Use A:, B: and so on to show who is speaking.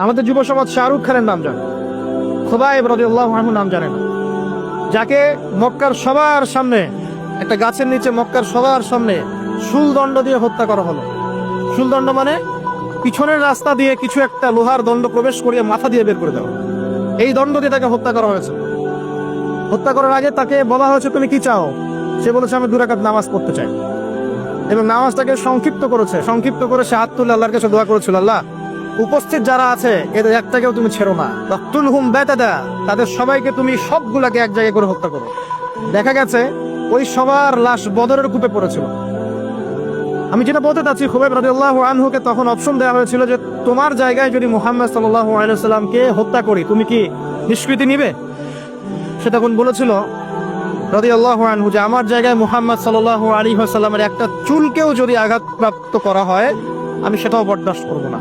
A: আমাদের যুব সমাজ শাহরুখ খানের নাম জানে, খুবাইব রাদিয়াল্লাহু আনহু নাম জানে না, যাকে মক্কার সবার সামনে একটা গাছের নিচে মক্কার সবার সামনে শুলদণ্ড দিয়ে হত্যা করা হলো। শুলদণ্ড মানে পিছনের রাস্তা দিয়ে কিছু একটা লোহার দণ্ড প্রবেশ করিয়ে মাথা দিয়ে বের করে দেওয়া। এই দণ্ড দিয়ে তাকে হত্যা করা হয়েছে। হত্যা করার আগে তাকে বলা হয়েছে তুমি কি চাও? সে বলেছে আমি 2 রাকাত নামাজ পড়তে চাই, এবং নামাজটাকে সংক্ষিপ্ত করেছে। সংক্ষিপ্ত করে সে হাত তুলে আল্লাহর কাছে দোয়া করেছিল, আল্লাহ উপস্থিত যারা আছে এদের একটাকেও তুমি ছেড়ো না, তুলহুম বেতাদা, তাদের সবাইকে তুমি সবগুলাকে এক জায়গায় করে হত্যা করো। দেখা গেছে ওই সবার লাশ বদরের কূপে পড়েছিল। আমি যেটা বলতে চাচ্ছি, খুবাইব রাদিয়াল্লাহু আনহুকে তখন অপশন দেওয়া হয়েছিল যে তোমার জায়গায় যদি মুহাম্মদ সাল্লাল্লাহু আলাইহি ওয়াসাল্লামকে হত্যা করি তুমি কি নিষ্কৃতি নিবে? সে তখন বলেছিল রাদিয়াল্লাহু আনহু যে আমার জায়গায় মুহাম্মদ সাল্লাল্লাহু আলাইহি ওয়াসাল্লামের একটা চুলকেও যদি আঘাতপ্রাপ্ত করা হয় আমি সেটাও বরদাস্ত করব না।